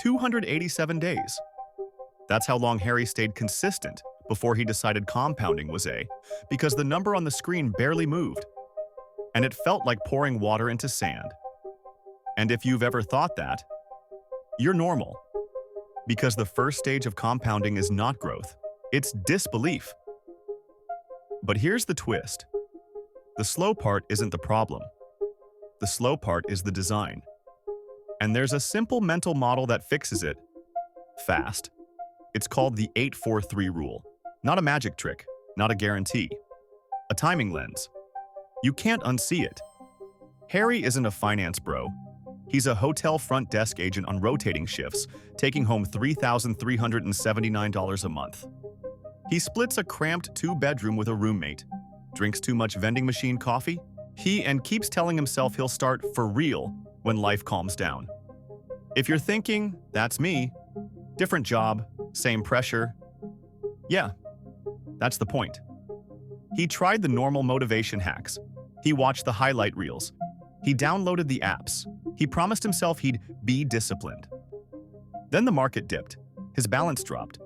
287 days. That's how long Harry stayed consistent before he decided compounding was because the number on the screen barely moved, and it felt like pouring water into sand. And if you've ever thought that, you're normal. Because the first stage of compounding is not growth, it's disbelief. But here's the twist. The slow part isn't the problem. The slow part is the design. And there's a simple mental model that fixes it fast. It's called the 8-4-3 rule. Not a magic trick, not a guarantee. A timing lens. You can't unsee it. Harry isn't a finance bro. He's a hotel front desk agent on rotating shifts, taking home $3,379 a month. He splits a cramped two-bedroom with a roommate, drinks too much vending machine coffee, and keeps telling himself he'll start for real when life calms down. If you're thinking, that's me, different job, same pressure, yeah, that's the point. He tried the normal motivation hacks. He watched the highlight reels. He downloaded the apps. He promised himself he'd be disciplined. Then the market dipped. His balance dropped.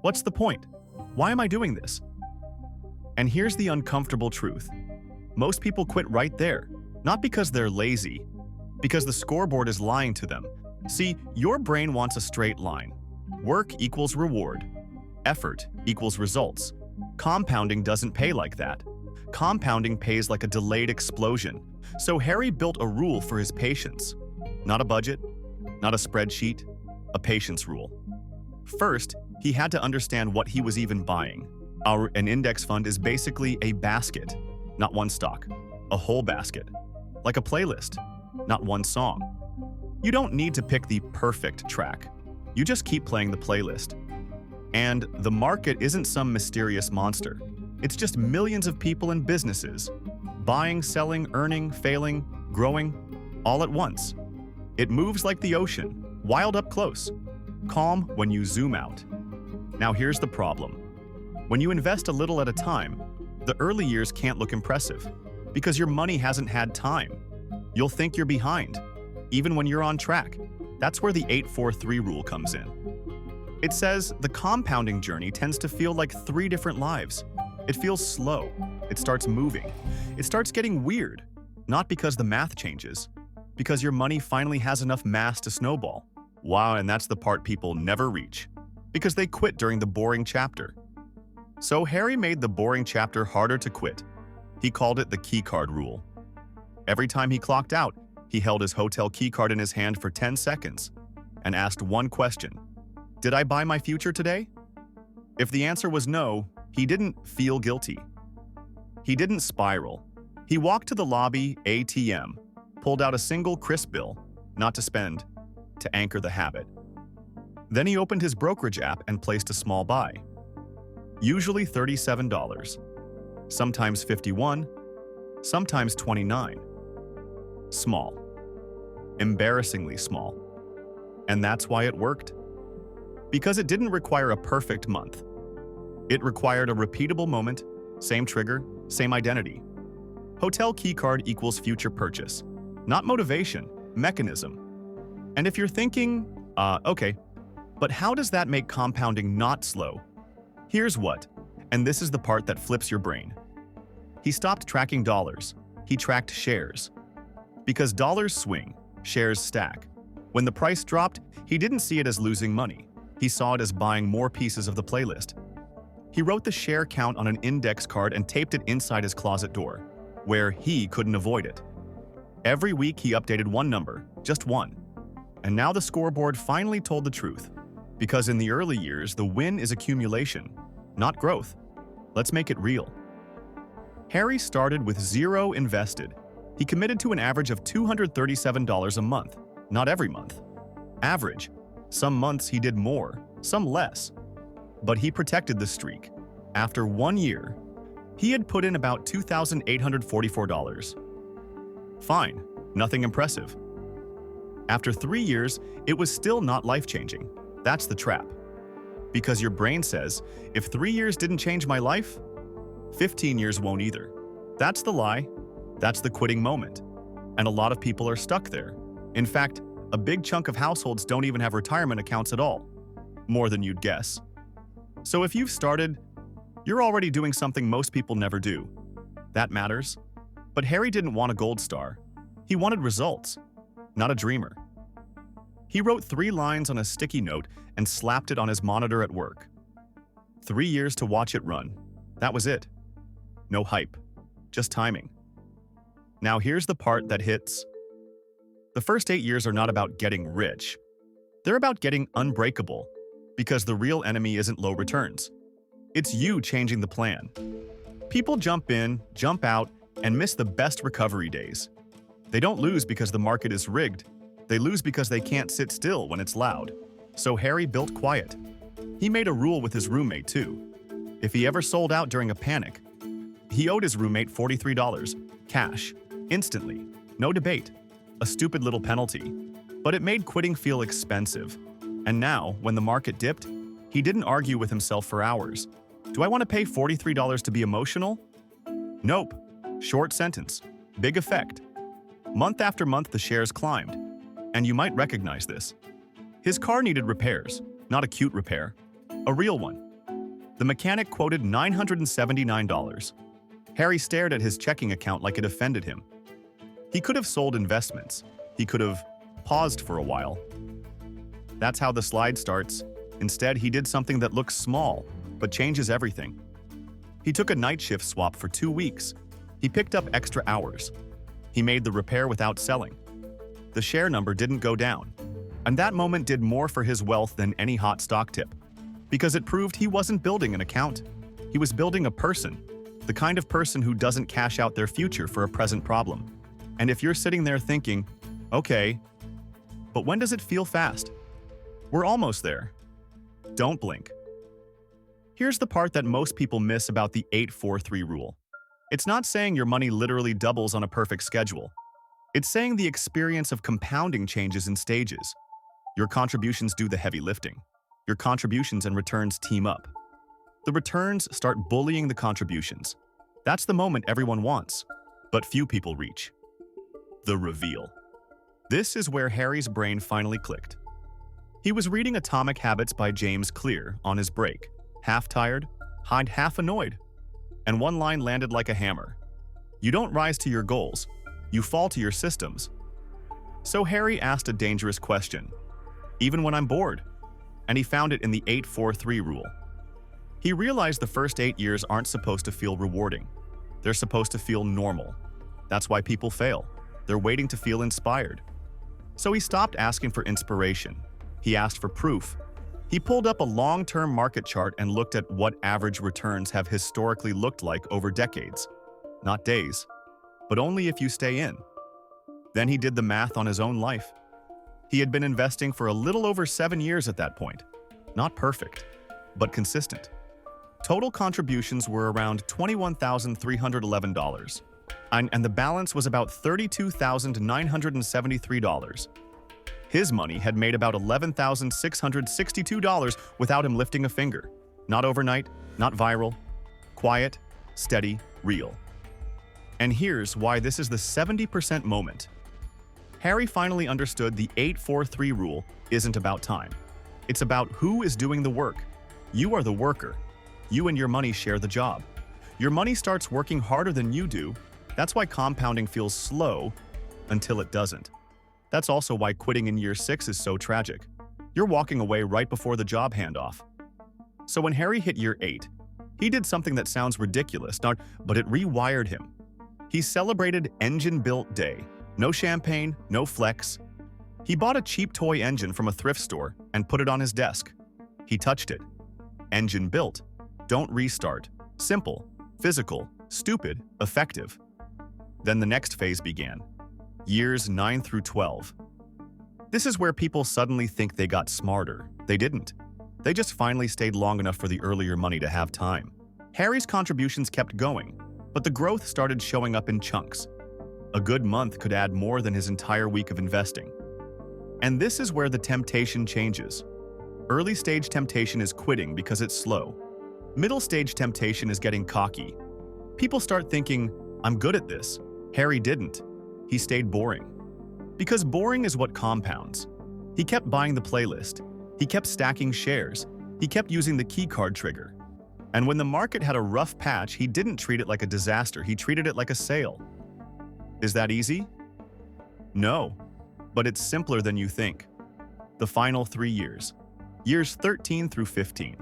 What's the point? Why am I doing this? And here's the uncomfortable truth. Most people quit right there, not because they're lazy, because the scoreboard is lying to them. See, your brain wants a straight line. Work equals reward. Effort equals results. Compounding doesn't pay like that. Compounding pays like a delayed explosion. So Harry built a rule for his patience. Not a budget, not a spreadsheet, a patience rule. First, he had to understand what he was even buying. An index fund is basically a basket, not one stock, a whole basket. Like a playlist, not one song. You don't need to pick the perfect track. You just keep playing the playlist. And the market isn't some mysterious monster. It's just millions of people and businesses, buying, selling, earning, failing, growing, all at once. It moves like the ocean, wild up close, calm when you zoom out. Now here's the problem. When you invest a little at a time, the early years can't look impressive because your money hasn't had time. You'll think you're behind, even when you're on track. That's where the 8-4-3 rule comes in. It says the compounding journey tends to feel like 3 different lives. It feels slow. It starts moving. It starts getting weird, not because the math changes, because your money finally has enough mass to snowball. Wow, and that's the part people never reach, because they quit during the boring chapter. So Harry made the boring chapter harder to quit. He called it the Keycard Rule. Every time he clocked out, he held his hotel keycard in his hand for 10 seconds and asked one question. Did I buy my future today? If the answer was no, he didn't feel guilty. He didn't spiral. He walked to the lobby ATM, pulled out a single crisp bill, not to spend, to anchor the habit. Then he opened his brokerage app and placed a small buy. Usually $37, sometimes $51, sometimes $29. Small. Embarrassingly small. And that's why it worked. Because it didn't require a perfect month. It required a repeatable moment, same trigger, same identity. Hotel keycard equals future purchase, not motivation, mechanism. And if you're thinking, okay, but how does that make compounding not slow? Here's what, and this is the part that flips your brain. He stopped tracking dollars. He tracked shares. Because dollars swing, shares stack. When the price dropped, he didn't see it as losing money. He saw it as buying more pieces of the playlist. He wrote the share count on an index card and taped it inside his closet door, where he couldn't avoid it. Every week he updated one number, just one. And now the scoreboard finally told the truth. Because in the early years, the win is accumulation, not growth. Let's make it real. Harry started with 0 invested. He committed to an average of $237 a month, not every month. Average. Some months he did more, some less. But he protected the streak. After 1 year, he had put in about $2,844. Fine, nothing impressive. After 3 years, it was still not life-changing. That's the trap. Because your brain says, if 3 years didn't change my life, 15 years won't either. That's the lie. That's the quitting moment. And a lot of people are stuck there. In fact, a big chunk of households don't even have retirement accounts at all. More than you'd guess. So if you've started, you're already doing something most people never do. That matters. But Harry didn't want a gold star. He wanted results, not a dreamer. He wrote 3 lines on a sticky note and slapped it on his monitor at work. 3 years to watch it run. That was it. No hype, just timing. Now here's the part that hits. The first 8 years are not about getting rich. They're about getting unbreakable, because the real enemy isn't low returns. It's you changing the plan. People jump in, jump out, and miss the best recovery days. They don't lose because the market is rigged. They lose because they can't sit still when it's loud. So Harry built quiet. He made a rule with his roommate too. If he ever sold out during a panic, he owed his roommate $43, cash, instantly, no debate. A stupid little penalty. But it made quitting feel expensive. And now, when the market dipped, he didn't argue with himself for hours. Do I want to pay $43 to be emotional? Nope. Short sentence. Big effect. Month after month, the shares climbed. And you might recognize this. His car needed repairs, not a cute repair. A real one. The mechanic quoted $979. Harry stared at his checking account like it offended him. He could have sold investments. He could have paused for a while. That's how the slide starts. Instead, he did something that looks small, but changes everything. He took a night shift swap for 2 weeks. He picked up extra hours. He made the repair without selling. The share number didn't go down. And that moment did more for his wealth than any hot stock tip. Because it proved he wasn't building an account. He was building a person. The kind of person who doesn't cash out their future for a present problem. And if you're sitting there thinking, okay, but when does it feel fast? We're almost there. Don't blink. Here's the part that most people miss about the 8-4-3 rule. It's not saying your money literally doubles on a perfect schedule. It's saying the experience of compounding changes in stages. Your contributions do the heavy lifting. Your contributions and returns team up. The returns start bullying the contributions. That's the moment everyone wants, but few people reach. The reveal. This is where Harry's brain finally clicked. He was reading Atomic Habits by James Clear on his break, half tired, half annoyed. And one line landed like a hammer. You don't rise to your goals, you fall to your systems. So Harry asked a dangerous question, even when I'm bored, and he found it in the 8-4-3 rule. He realized the first 8 years aren't supposed to feel rewarding. They're supposed to feel normal. That's why people fail. They're waiting to feel inspired. So he stopped asking for inspiration. He asked for proof. He pulled up a long-term market chart and looked at what average returns have historically looked like over decades. Not days, but only if you stay in. Then he did the math on his own life. He had been investing for a little over 7 years at that point. Not perfect, but consistent. Total contributions were around $21,311, and the balance was about $32,973. His money had made about $11,662 without him lifting a finger. Not overnight, not viral, quiet, steady, real. And here's why this is the 70% moment. Harry finally understood the 8-4-3 rule isn't about time. It's about who is doing the work. You are the worker. You and your money share the job. Your money starts working harder than you do. That's why compounding feels slow until it doesn't. That's also why quitting in year 6 is so tragic. You're walking away right before the job handoff. So when Harry hit year 8, he did something that sounds ridiculous, but it rewired him. He celebrated Engine Built Day. No champagne, no flex. He bought a cheap toy engine from a thrift store and put it on his desk. He touched it. Engine built. Don't restart. Simple, physical, stupid, effective. Then the next phase began. Years 9 through 12. This is where people suddenly think they got smarter. They didn't. They just finally stayed long enough for the earlier money to have time. Harry's contributions kept going, but the growth started showing up in chunks. A good month could add more than his entire week of investing. And this is where the temptation changes. Early stage temptation is quitting because it's slow. Middle stage temptation is getting cocky. People start thinking, I'm good at this. Harry didn't. He stayed boring. Because boring is what compounds. He kept buying the playlist. He kept stacking shares. He kept using the keycard trigger. And when the market had a rough patch, he didn't treat it like a disaster, he treated it like a sale. Is that easy? No, but it's simpler than you think. The final 3 years. Years 13 through 15.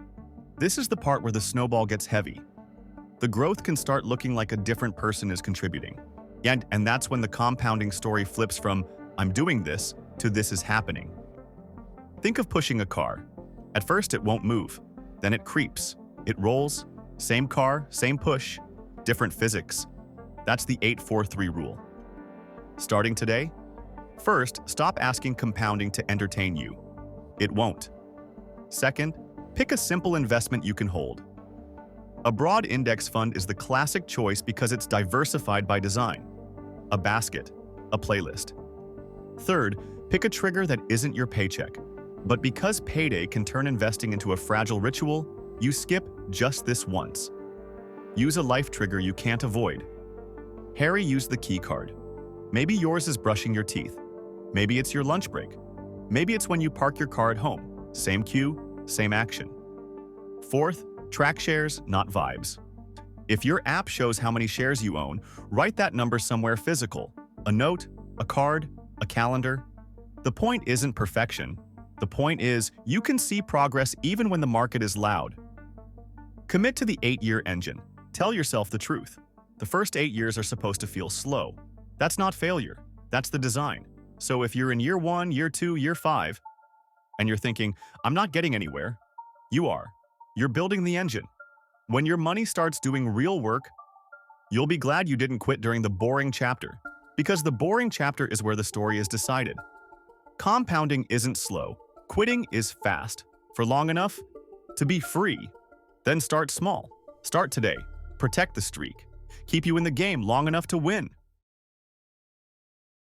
This is the part where the snowball gets heavy. The growth can start looking like a different person is contributing. And that's when the compounding story flips from, I'm doing this, to this is happening. Think of pushing a car. At first it won't move, then it creeps, it rolls, same car, same push, different physics. That's the 8-4-3 rule. Starting today, first, stop asking compounding to entertain you. It won't. Second, pick a simple investment you can hold. A broad index fund is the classic choice because it's diversified by design. A basket, a playlist. Third, pick a trigger that isn't your paycheck. But because payday can turn investing into a fragile ritual, you skip just this once. Use a life trigger you can't avoid. Harry used the key card. Maybe yours is brushing your teeth. Maybe it's your lunch break. Maybe it's when you park your car at home. Same cue, same action. Fourth, track shares, not vibes. If your app shows how many shares you own, write that number somewhere physical. A note, a card, a calendar. The point isn't perfection. The point is, you can see progress even when the market is loud. Commit to the 8-year engine. Tell yourself the truth. The first 8 years are supposed to feel slow. That's not failure. That's the design. So if you're in year 1, year 2, year 5, and you're thinking, I'm not getting anywhere, you are. You're building the engine. When your money starts doing real work, you'll be glad you didn't quit during the boring chapter, because the boring chapter is where the story is decided. Compounding isn't slow. Quitting is fast. For long enough to be free. Then start small. Start today. Protect the streak. Keep you in the game long enough to win.